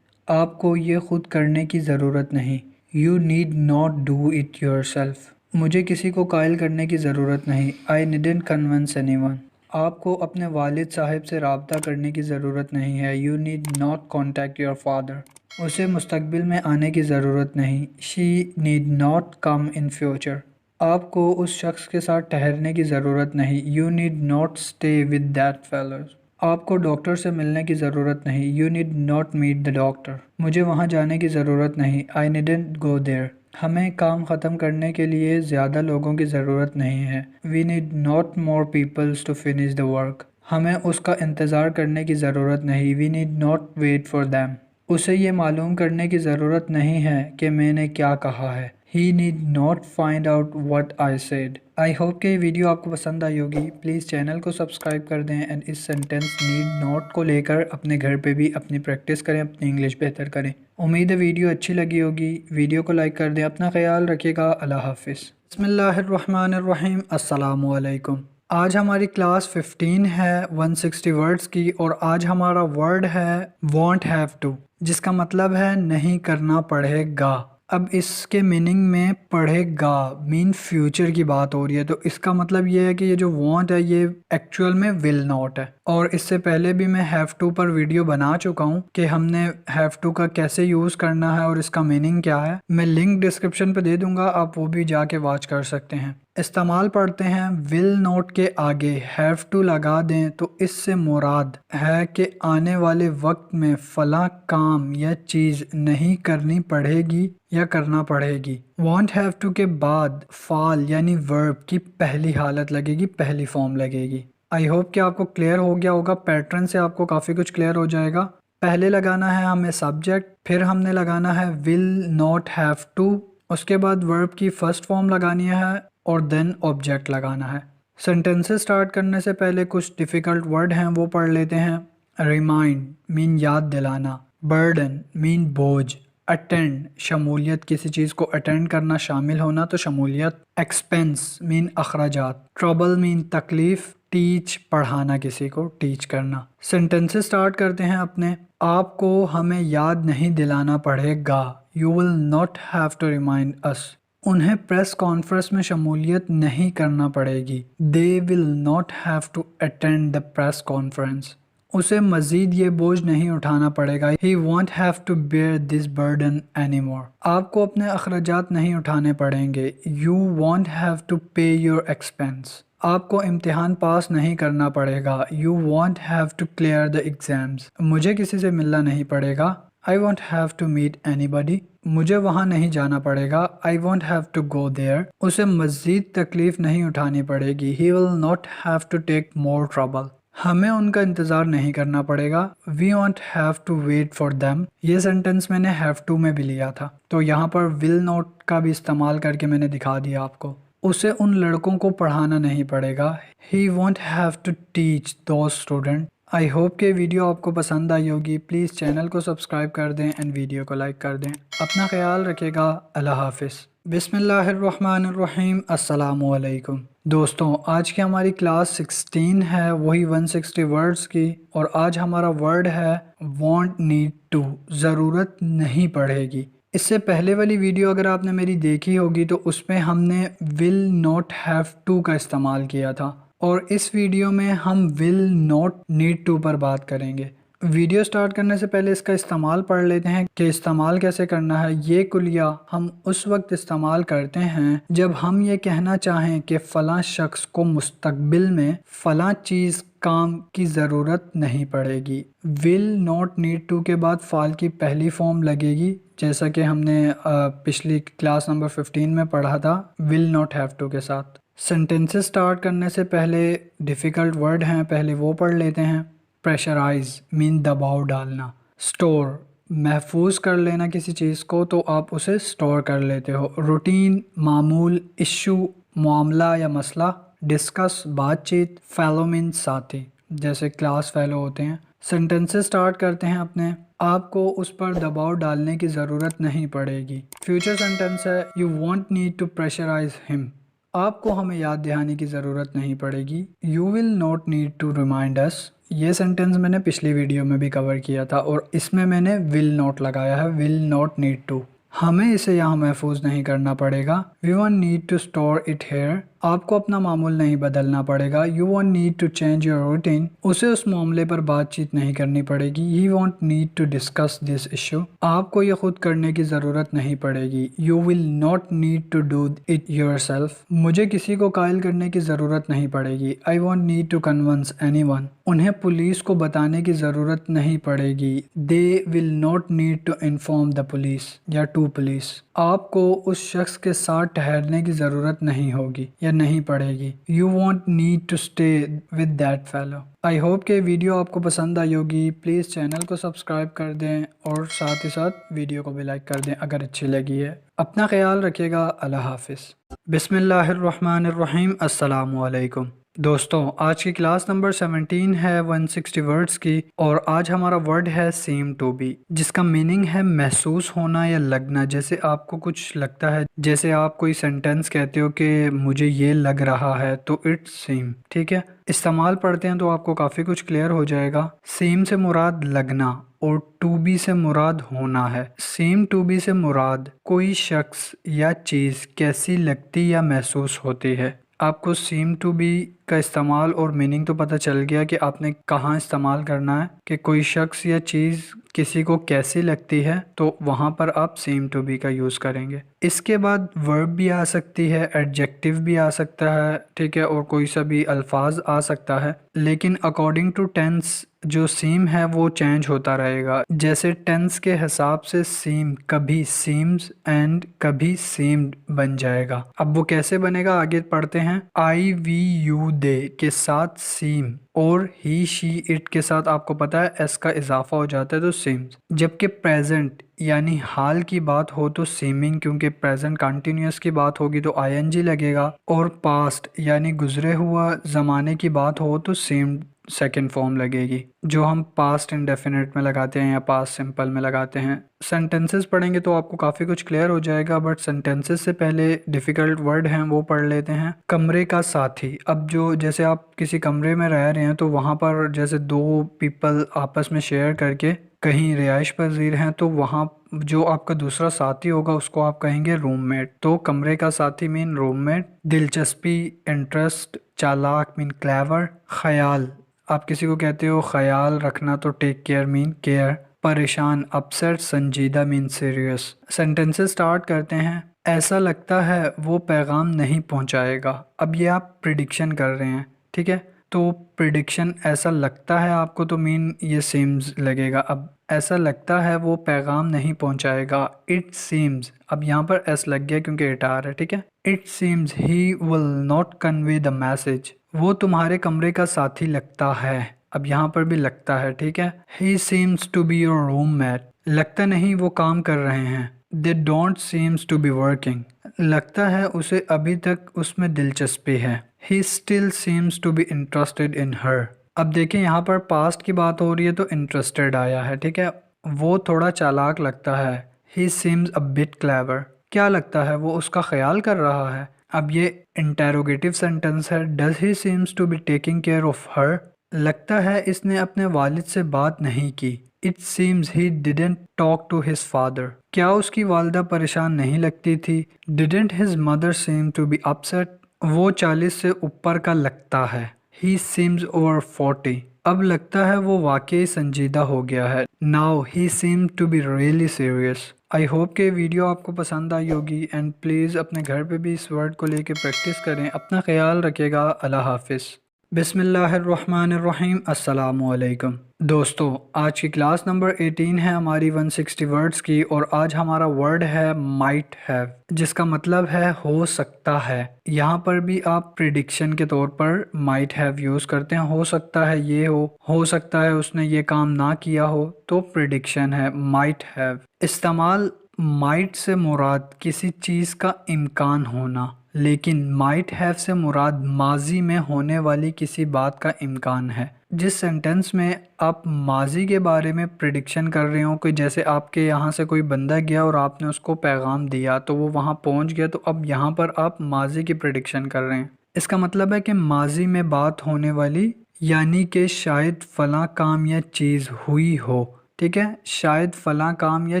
आपको ये खुद करने की ज़रूरत नहीं। You need not do it yourself. मुझे किसी को कायल करने की ज़रूरत नहीं। I needn't convince anyone. आपको अपने वालिद साहब से रब्ता करने की ज़रूरत नहीं है। You need not contact your father. उसे मुस्तकबिल में आने की ज़रूरत नहीं। She need not come in future. आपको उस शख्स के साथ ठहरने की ज़रूरत नहीं। You need not stay with that fellow. आपको डॉक्टर से मिलने की ज़रूरत नहीं। You need not meet the doctor. मुझे वहाँ जाने की ज़रूरत नहीं। I needn't go there. हमें काम ख़त्म करने के लिए ज़्यादा लोगों की ज़रूरत नहीं है। We need not more peoples to finish the work. हमें उसका इंतज़ार करने की ज़रूरत नहीं। We need not wait for them. उसे ये मालूम करने की ज़रूरत नहीं है कि मैंने क्या कहा है। He need not find out what I said. I hope कि वीडियो आपको पसंद आई होगी। प्लीज़ चैनल को सब्सक्राइब कर दें एंड इस सेंटेंस नीड नॉट को लेकर अपने घर पे भी अपनी प्रैक्टिस करें, अपनी इंग्लिश बेहतर करें। उम्मीद है वीडियो अच्छी लगी होगी। वीडियो को लाइक कर दें। अपना ख्याल रखिएगा। अल्लाह हाफिज़। बिस्मिल्लाहिर्रहमानिर्रहीम। अस्सलामुअलैकुम। आज हमारी क्लास 15 है 160 वर्ड्स की, और आज हमारा वर्ड है वॉन्ट हैव टू, जिसका मतलब है नहीं करना पड़ेगा। अब इसके मीनिंग में पढ़ेगा मीन फ्यूचर की बात हो रही है, तो इसका मतलब ये है कि ये जो वांट है ये एक्चुअल में विल नॉट है। और इससे पहले भी मैं हैव टू पर वीडियो बना चुका हूँ कि हमने हैव टू का कैसे यूज़ करना है और इसका मीनिंग क्या है। मैं लिंक डिस्क्रिप्शन पे दे दूंगा, आप वो भी जाके वॉच कर सकते हैं। इस्तेमाल पढ़ते हैं। विल नॉट के आगे हैव टू लगा दें तो इससे मुराद है कि आने वाले वक्त में फला काम या चीज़ नहीं करनी पड़ेगी या करना पड़ेगी। वॉन्ट हैव टू के बाद फाल यानी वर्ब की पहली हालत लगेगी, पहली फॉर्म लगेगी। आई होप कि आपको क्लियर हो गया होगा। पैटर्न से आपको काफ़ी कुछ क्लियर हो जाएगा। पहले लगाना है हमें सब्जेक्ट, फिर हमने लगाना है विल नॉट हैव टू, उसके बाद वर्ब की फर्स्ट फॉर्म लगानी है और देन ऑब्जेक्ट लगाना है। सेंटेंसेस स्टार्ट करने से पहले कुछ डिफ़िकल्ट वर्ड हैं वो पढ़ लेते हैं। रिमाइंड मीन याद दिलाना। बर्डन मीन बोझ। अटेंड शमूलियत, किसी चीज़ को अटेंड करना, शामिल होना तो शमूलियत। एक्सपेंस मीन अखराजात। ट्रबल मीन तकलीफ़। टीच पढ़ाना, किसी को टीच करना। सेंटेंसेस स्टार्ट करते हैं अपने। आपको हमें याद नहीं दिलाना पड़ेगा। You will not have to remind us. उन्हें प्रेस कॉन्फ्रेंस में शमूलियत नहीं करना पड़ेगी। They will not have to attend the press conference. उसे मज़ीद ये बोझ नहीं उठाना पड़ेगा। He won't have to bear this burden any more. आपको अपने अखराजात नहीं उठाने पड़ेंगे। You won't have to pay your expense. आपको इम्तिहान पास नहीं करना पड़ेगा। You won't have to clear the exams. मुझे किसी से मिलना नहीं पड़ेगा। I won't have to meet anybody. मुझे वहाँ नहीं जाना पड़ेगा। I won't have to go there. उसे मज़ीद तकलीफ़ नहीं उठानी पड़ेगी। He will not have to take more trouble. हमें उनका इंतज़ार नहीं करना पड़ेगा। We won't have to wait for them. ये सेंटेंस मैंने हैव टू में भी लिया था, तो यहाँ पर विल नॉट का भी इस्तेमाल करके मैंने दिखा दिया आपको। उसे उन लड़कों को पढ़ाना नहीं पड़ेगा। He won't have to teach those student. I hope कि वीडियो आपको पसंद आई होगी। प्लीज़ चैनल को सब्सक्राइब कर दें एंड वीडियो को लाइक कर दें। अपना ख्याल रखिएगा। अल्लाह हाफिज़। बिस्मिल्लाहिर्रहमानिर्रहीम। अस्सलामु अलैकुम। दोस्तों, आज की हमारी क्लास 16 है, वही 160 वर्ड्स की, और आज हमारा वर्ड है वॉन्ट नीड टू, ज़रूरत नहीं पड़ेगी। इससे पहले वाली वीडियो अगर आपने मेरी देखी होगी तो उसमें हमने विल नॉट हैव टू का इस्तेमाल किया था, और इस वीडियो में हम विल नॉट नीड टू पर बात करेंगे। वीडियो स्टार्ट करने से पहले इसका इस्तेमाल पढ़ लेते हैं कि इस्तेमाल कैसे करना है। ये कुलिया हम उस वक्त इस्तेमाल करते हैं जब हम ये कहना चाहें कि फ़लाँ शख्स को मुस्तकबिल में फ़लाँ चीज़ काम की ज़रूरत नहीं पड़ेगी। विल नॉट नीड टू के बाद फ़ाल की पहली फॉर्म लगेगी, जैसा कि हमने पिछली क्लास नंबर 15 में पढ़ा था, विल नॉट हैव टू के साथ। सेंटेंसेस स्टार्ट करने से पहले डिफ़िकल्ट वर्ड हैं, पहले वो पढ़ लेते हैं। प्रेशराइज मीन दबाव डालना। स्टोर महफूज कर लेना किसी चीज़ को, तो आप उसे स्टोर कर लेते हो। रूटीन मामूल, इशू मामला या मसला, डिस्कस बातचीत, फेलो मीन साथी, जैसे क्लास फेलो होते हैं। सेंटेंसेस स्टार्ट करते हैं अपने। आपको उस पर दबाव डालने की ज़रूरत नहीं पड़ेगी। फ्यूचर सेंटेंस है you won't need to pressurise him. आपको हमें याद दिलाने की ज़रूरत नहीं पड़ेगी। You will not need to remind us. ये सेंटेंस मैंने पिछली वीडियो में भी कवर किया था और इसमें मैंने विल नॉट लगाया है, विल नॉट नीड टू। हमें इसे यहाँ महफूज नहीं करना पड़ेगा। We won't need to store it here. आपको अपना मामूल नहीं बदलना पड़ेगा। You won't need to change your routine. उसे उस मामले पर बातचीत नहीं करनी पड़ेगी। He won't need to discuss this issue. आपको ये खुद करने की ज़रूरत नहीं पड़ेगी। You will not need to do it yourself. मुझे किसी को कायल करने की ज़रूरत नहीं पड़ेगी। I won't need to convince anyone. उन्हें पुलिस को बताने की ज़रूरत नहीं पड़ेगी। They will not need to inform the police या टू पुलिस। आपको उस शख्स के साथ ठहरने की ज़रूरत नहीं होगी या नहीं पड़ेगी। You won't need to stay with that fellow. I hope कि वीडियो आपको पसंद आई होगी। प्लीज़ चैनल को सब्सक्राइब कर दें और साथ ही साथ वीडियो को भी लाइक कर दें अगर अच्छी लगी है। अपना ख्याल रखिएगा। अल्लाह हाफिज़। बिस्मिल्लाहिर्रहमानिर्रहीम। अस्सलामु अलैकुम। दोस्तों, आज की क्लास नंबर 17 है 160 वर्ड्स की, और आज हमारा वर्ड है सीम टू बी, जिसका मीनिंग है महसूस होना या लगना। जैसे आपको कुछ लगता है, जैसे आप कोई सेंटेंस कहते हो कि मुझे ये लग रहा है, तो इट सीम। ठीक है, इस्तेमाल पढ़ते हैं तो आपको काफ़ी कुछ क्लियर हो जाएगा। सीम से मुराद लगना और टू बी से मुराद होना है। सीम टू बी से मुराद कोई शख्स या चीज़ कैसी लगती या महसूस होती है। आपको सीम टू बी का इस्तेमाल और मीनिंग तो पता चल गया कि आपने कहाँ इस्तेमाल करना है, कि कोई शख्स या चीज़ किसी को कैसी लगती है, तो वहाँ पर आप सीम टू बी का यूज़ करेंगे। इसके बाद वर्ब भी आ सकती है, एडजेक्टिव भी आ सकता है, ठीक है, और कोई सा भी अल्फाज आ सकता है। लेकिन अकॉर्डिंग टू टेंस जो सीम है वो चेंज होता रहेगा। जैसे टेंस के हिसाब से सीम कभी सीम्स एंड कभी सीम्ड बन जाएगा। अब वो कैसे बनेगा आगे पढ़ते हैं। आई वी यू दे के साथ सीम और ही शी इट के साथ आपको पता है एस का इजाफा हो जाता है, तो सीम्स। जबकि प्रेजेंट यानी हाल की बात हो तो सीमिंग, क्योंकि प्रेजेंट कंटिन्यूअस की बात होगी तो आईएनजी लगेगा। और पास्ट यानी गुजरे हुआ ज़माने की बात हो तो सीम्ड सेकेंड फॉर्म लगेगी, जो हम पास्ट इंडेफिनिट में लगाते हैं या पास्ट सिंपल में लगाते हैं। सेंटेंसेस पढ़ेंगे तो आपको काफ़ी कुछ क्लियर हो जाएगा, बट सेंटेंसेस से पहले डिफ़िकल्ट वर्ड हैं वो पढ़ लेते हैं। कमरे का साथी। अब जो जैसे आप किसी कमरे में रह रहे हैं तो वहाँ पर जैसे दो पीपल आपस में शेयर करके कहीं रिहाइश पजीर हैं, तो वहाँ जो आपका दूसरा साथी होगा उसको आप कहेंगे रूममेट। तो कमरे का साथी मीन रूममेट। दिलचस्पी इंटरेस्ट। चालाक मीन क्लेवर। ख्याल, आप किसी को कहते हो ख्याल रखना तो टेक केयर मीन केयर। परेशान अपसेट। संजीदा मीन सीरियस। सेंटेंसेस स्टार्ट करते हैं। ऐसा लगता है वो पैगाम नहीं पहुंचाएगा। अब ये आप प्रिडिक्शन कर रहे हैं, ठीक है, तो प्रिडिक्शन ऐसा लगता है आपको तो मीन ये सीम्स लगेगा। अब ऐसा लगता है वो पैगाम नहीं पहुंचाएगा। इट सीम्स, अब यहाँ पर एस लग गया क्योंकि इट आ रहा है, ठीक है। It seems he will not convey the message. वो तुम्हारे कमरे का साथी लगता है। अब यहाँ पर भी लगता है, ठीक है। He seems to be your roommate. लगता नहीं वो काम कर रहे हैं। They don't seems to be working. लगता है उसे अभी तक उसमें दिलचस्पी है। He still seems to be interested in her। अब देखें यहाँ पर पास्ट की बात हो रही है तो इंटरेस्टेड आया है, ठीक है। वो थोड़ा चालाक लगता है। He seems a bit clever। क्या लगता है, वो उसका ख्याल कर रहा है। अब ये इंटेरोगेटिव सेंटेंस है। Does he seems to be taking care of her। लगता है इसने अपने वालिद से बात नहीं की। It seems he didn't talk to his father। क्या उसकी वालदा परेशान नहीं लगती थी। Didn't his mother seem to be upset। वो 40 से ऊपर का लगता है। He seems over 40। अब लगता है वो वाकई संजीदा हो गया है। Now he seemed to be really serious। I hope कि वीडियो आपको पसंद आई होगी एंड प्लीज़ अपने घर पे भी इस वर्ड को लेके प्रैक्टिस करें। अपना ख्याल रखिएगा। अल्लाह हाफिज़। बिस्मिल्लाहिर्रहमानिर्रहीम। अस्सलामुअलैकुम दोस्तों, आज की क्लास नंबर 18 है हमारी 160 वर्ड्स की और आज हमारा वर्ड है माइट हैव, जिसका मतलब है हो सकता है। यहाँ पर भी आप प्रिडिक्शन के तौर पर माइट हैव यूज़ करते हैं। हो सकता है ये हो सकता है उसने ये काम ना किया हो, तो प्रिडिक्शन है माइट हैव। इस्तेमाल माइट से मुराद किसी चीज़ का इम्कान होना, लेकिन माइट हैव से मुराद माजी में होने वाली किसी बात का इम्कान है। जिस सेंटेंस में आप माजी के बारे में प्रिडिक्शन कर रहे हो कि जैसे आपके यहाँ से कोई बंदा गया और आपने उसको पैगाम दिया तो वो वहाँ पहुँच गया, तो अब यहाँ पर आप माजी की प्रिडिक्शन कर रहे हैं। इसका मतलब है कि माजी में बात होने वाली, यानी कि शायद फ़लाँ काम या चीज़ हुई हो। ठीक है, शायद फ़लाँ काम या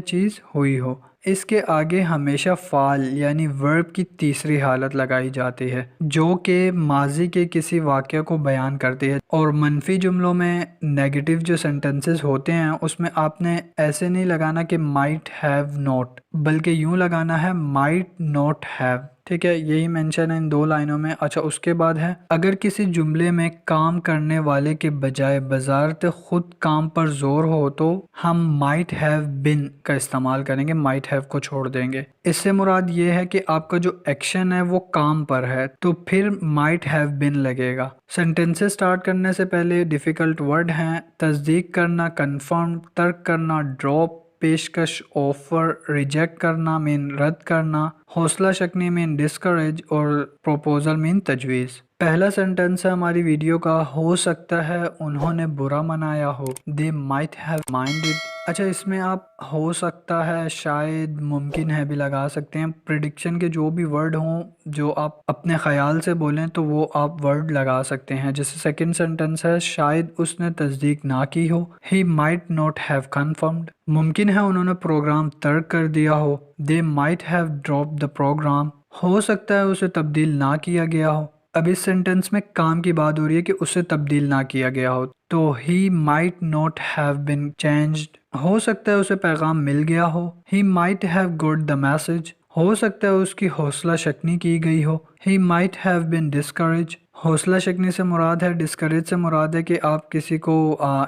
चीज़ हुई हो। इसके आगे हमेशा फ़ाल यानी वर्ब की तीसरी हालत लगाई जाती है जो कि माजी के किसी वाक़े को बयान करती है। और मनफी जुमलों में नेगेटिव जो सेंटेंसेस होते हैं उसमें आपने ऐसे नहीं लगाना कि माइट हैव नॉट, बल्कि यूँ लगाना है माइट नॉट हैव। ठीक है, यही मेंशन है इन दो लाइनों में। अच्छा, उसके बाद है अगर किसी जुमले में काम करने वाले के बजाय बजारत खुद काम पर जोर हो तो हम माइट हैव बिन का इस्तेमाल करेंगे, माइट हैव को छोड़ देंगे। इससे मुराद ये है कि आपका जो एक्शन है वो काम पर है तो फिर माइट हैव बिन लगेगा। सेंटेंसेस स्टार्ट करने से पहले डिफ़िकल्ट वर्ड हैं तस्दीक करना, कंफर्म, तर्क करना, ड्रॉप, पेशकश, ऑफर, रिजेक्ट करना मीन रद्द करना, हौसला शकनी मीन डिस्करेज और प्रपोजल मीन तजवीज़। पहला सेंटेंस है हमारी वीडियो का, हो सकता है उन्होंने बुरा मनाया हो, दे माइट हैव माइंडेड। अच्छा, इसमें आप हो सकता है, शायद, मुमकिन है भी लगा सकते हैं। प्रिडिक्शन के जो भी वर्ड हों जो आप अपने ख्याल से बोलें तो वो आप वर्ड लगा सकते हैं। जैसे सेकंड सेंटेंस है, शायद उसने तस्दीक ना की हो, he might not have confirmed. मुमकिन है उन्होंने प्रोग्राम तर्क कर दिया हो, they might have drop the programme. हो सकता है उसे तब्दील ना किया गया हो। अब इस सेंटेंस में काम की बात हो रही है कि उसे तब्दील ना किया गया हो, तो ही might not have been changed. हो सकता है उसे पैगाम मिल गया हो, he might have got the message. हो सकता है उसकी हौसला शकनी की गई हो, he might have been discourage. हौसला शकनी से मुराद है, डिस्करेज से मुराद है कि आप किसी को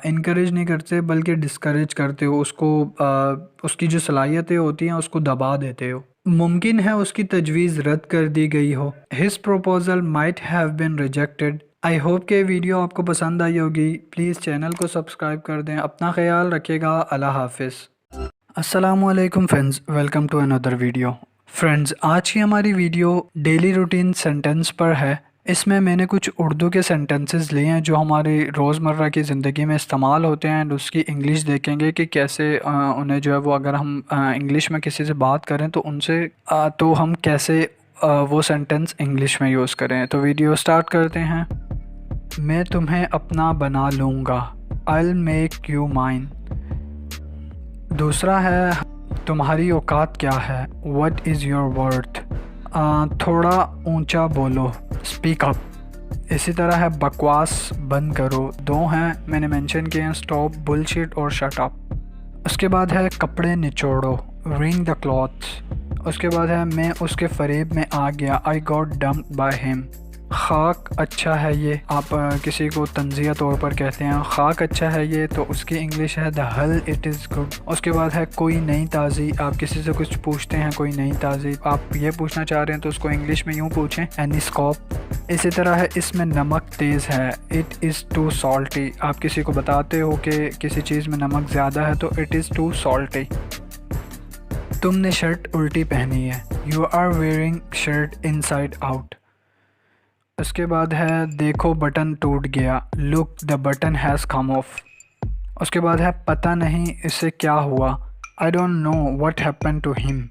इनकरेज नहीं करते बल्कि डिस्करेज करते हो, उसको उसकी जो सलाहियतें होती हैं उसको दबा देते हो। मुमकिन है उसकी तजवीज़ रद्द कर दी गई हो, his proposal might have been rejected. I hope कि वीडियो आपको पसंद आई होगी। प्लीज़ चैनल को सब्सक्राइब कर दें। अपना ख्याल रखिएगा। अल्लाह हाफिज़। अस्सलामुअलैकुम friends, welcome to another video. Friends, आज की हमारी वीडियो डेली रूटीन सेंटेंस पर है। इसमें मैंने कुछ उर्दू के सेंटेंसेस लिए हैं जो हमारी रोज़मर्रा की ज़िंदगी में इस्तेमाल होते हैं एंड उसकी इंग्लिश देखेंगे कि कैसे उन्हें जो है वो अगर हम इंग्लिश में किसी से बात करें तो उनसे तो हम कैसे वो सेंटेंस इंग्लिश में यूज़ करें। तो वीडियो स्टार्ट करते हैं। मैं तुम्हें अपना बना लूँगा, I'll make you mine। दूसरा है तुम्हारी औकात क्या है, What is your worth। थोड़ा ऊंचा बोलो, स्पीक अप। इसी तरह है बकवास बंद करो। दो हैं मैंने मेंशन किए हैं, स्टॉप, बुलशिट और शट अप। उसके बाद है कपड़े निचोड़ो, रिंग द क्लॉथ्स। उसके बाद है मैं उसके फरेब में आ गया, I got dumped by him. खाक अच्छा है ये, आप किसी को तंज़िया तौर पर कहते हैं, खाक अच्छा है ये, तो उसकी इंग्लिश है द हल इट इज़ गुड। उसके बाद है कोई नई ताज़ी, आप किसी से कुछ पूछते हैं कोई नई ताज़ी, आप ये पूछना चाह रहे हैं तो उसको इंग्लिश में यूँ पूछें, एनी स्कॉप। इसी तरह है इसमें नमक तेज़ है, इट इज़ टू सॉल्टी। आप किसी को बताते हो कि किसी चीज़ में नमक ज़्यादा है तो इट इज़ टू सॉल्टी। तुमने शर्ट उल्टी पहनी है। You are wearing shirt inside out. उसके बाद है देखो बटन टूट गया। Look the button has come off. उसके बाद है पता नहीं इसे क्या हुआ। I don't know what happened to him.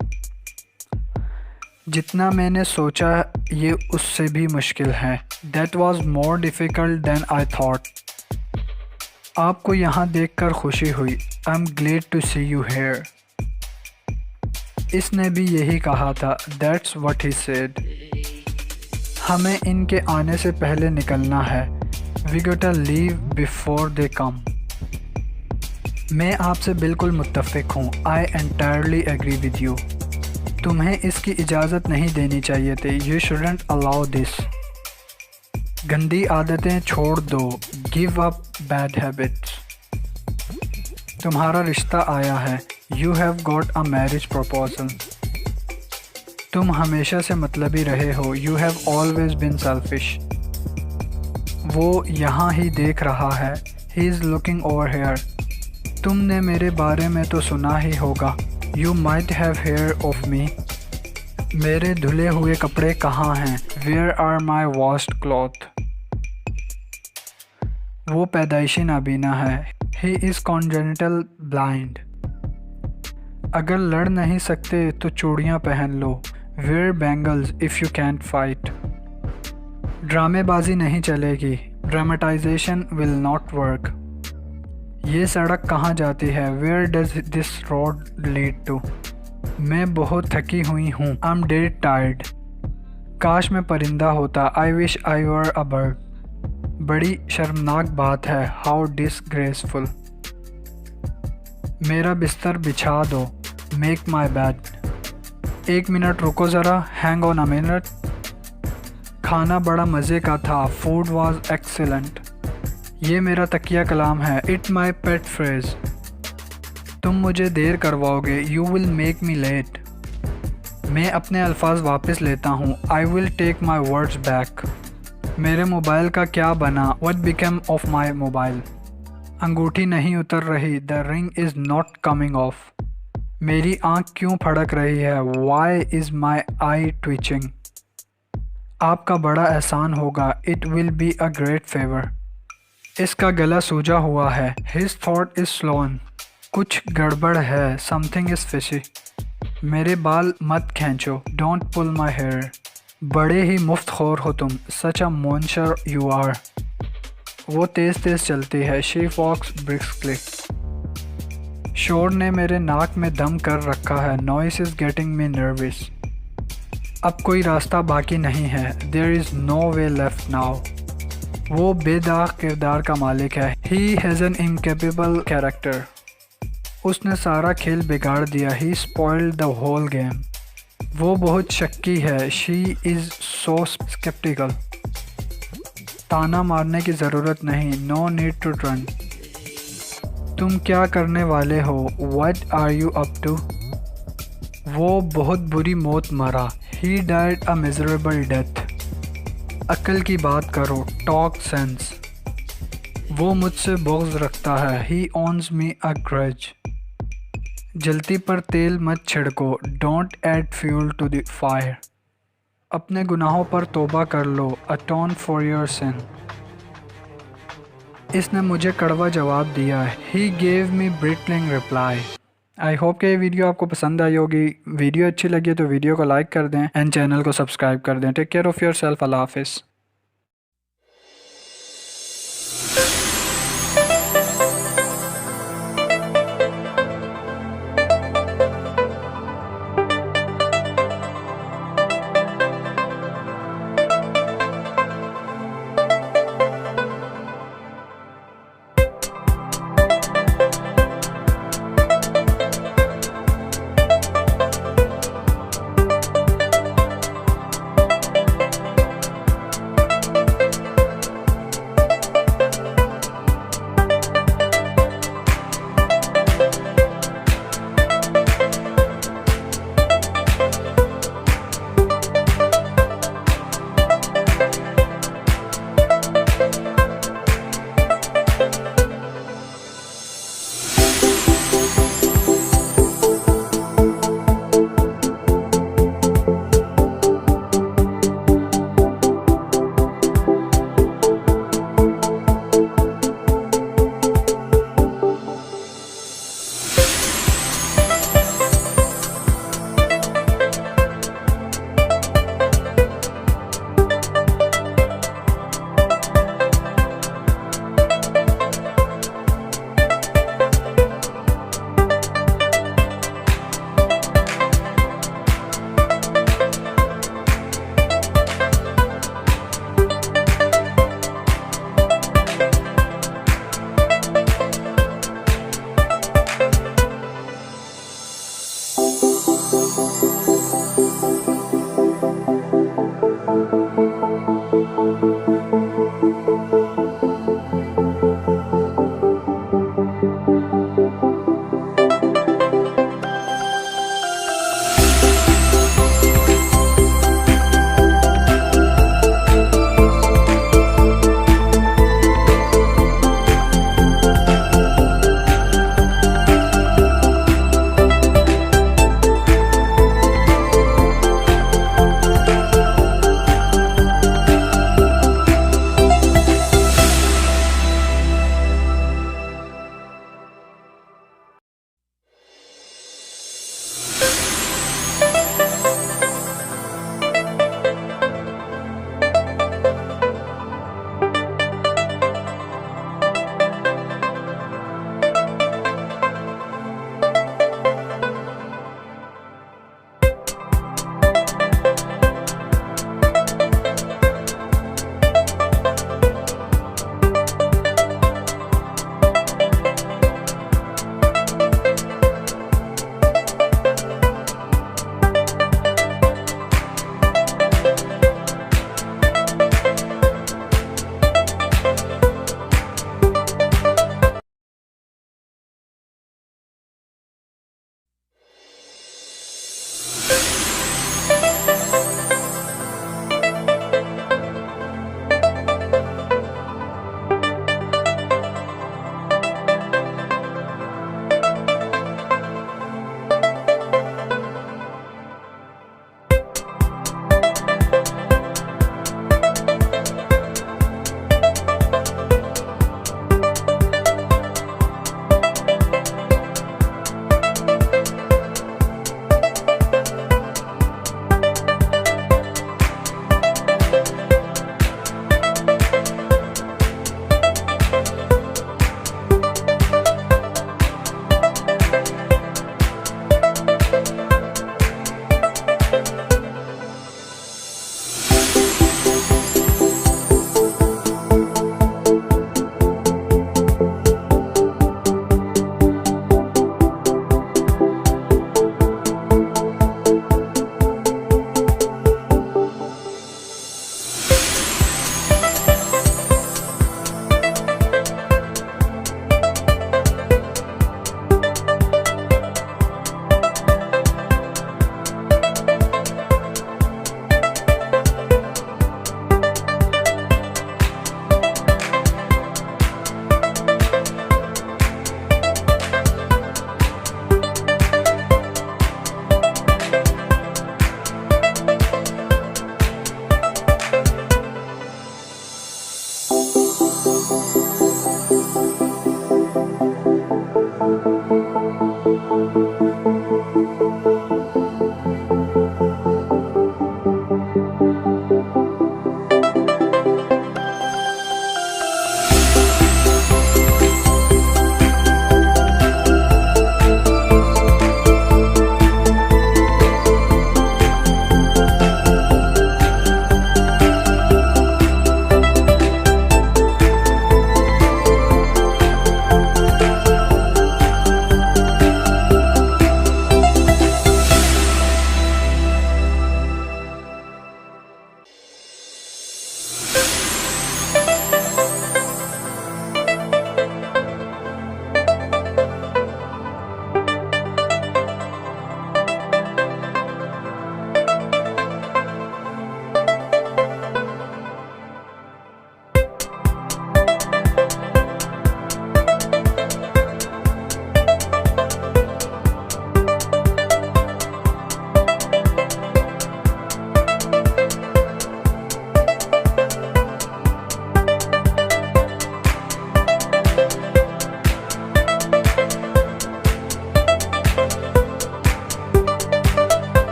जितना मैंने सोचा ये उससे भी मुश्किल है। That was more difficult than I thought. आपको यहाँ देखकर खुशी हुई। I am Glade to see you here. इसने भी यही कहा था। That's what he said. हमें इनके आने से पहले निकलना है। वी गोटा लीव बिफोर दे कम। मैं आपसे बिल्कुल मुत्तफ़िक हूँ। आई एंटायरली एग्री विद यू। तुम्हें इसकी इजाज़त नहीं देनी चाहिए थी। You shouldn't allow this. गंदी आदतें छोड़ दो। Give up bad habits. तुम्हारा रिश्ता आया है। You have got a marriage proposal. तुम हमेशा से मतलबी रहे हो। You have always been selfish. वो यहाँ ही देख रहा है। He is looking over here. तुमने मेरे बारे में तो सुना ही होगा। You might have hair of me. मेरे धुले हुए कपड़े कहाँ हैं? Where are my washed cloth. वो पैदाइशी नाबीना है। He is congenital blind. अगर लड़ नहीं सकते तो चूड़ियाँ पहन लो। Wear bangles if you can't fight. ड्रामेबाजी नहीं चलेगी। Dramatization will not work. ये सड़क कहाँ जाती है? Where does this road lead to. मैं बहुत थकी हुई हूँ। I am dead tired. काश मैं परिंदा होता। I wish I were a bird. बड़ी शर्मनाक बात है। How disgraceful. मेरा बिस्तर बिछा दो। Make my bed. एक मिनट रुको ज़रा। Hang on a minute. खाना बड़ा मज़े का था। Food was excellent. ये मेरा तकिया कलाम है। It my pet phrase. तुम मुझे देर करवाओगे। You will make me late. मैं अपने अल्फाज वापस लेता हूँ। I will take my words back. मेरे मोबाइल का क्या बना? What became of my mobile. अंगूठी नहीं उतर रही। The ring is not coming off. मेरी आँख क्यों फड़क रही है? Why is my eye twitching. आपका बड़ा एहसान होगा। It will be a great favour. इसका गला सूजा हुआ है। हिज थॉट इज़ स्लोन। कुछ गड़बड़ है। Something is fishy. मेरे बाल मत खींचो। Don't pull my hair. बड़े ही मुफ्तखोर हो तुम। Such a monster you are. वो तेज़ तेज़ चलती है। She walks briskly. शोर ने मेरे नाक में दम कर रखा है। Noise is getting me nervous. अब कोई रास्ता बाकी नहीं है। There is no way left now. वो बेदाग किरदार का मालिक है। He has an incapable character. उसने सारा खेल बिगाड़ दिया। He spoiled the whole game. वो बहुत शक्की है। She is so sceptical. ताना मारने की ज़रूरत नहीं। No need to run. तुम क्या करने वाले हो? What are you up to. वो बहुत बुरी मौत मरा। He died a miserable death. अक्ल की बात करो। Talk sense. वो मुझसे बुग़्ज़ रखता है। He owns me a grudge. जलती पर तेल मत छिड़को। Don't add fuel to the fire. अपने गुनाहों पर तौबा कर लो। अटोन फॉर योर सिन। इसने मुझे कड़वा जवाब दिया। He gave me bristling reply. I hope कि ये वीडियो आपको पसंद आई होगी। वीडियो अच्छी लगी तो वीडियो को लाइक कर दें एंड चैनल को सब्सक्राइब कर दें। Take care of yourself. अल्लाह हाफिज़।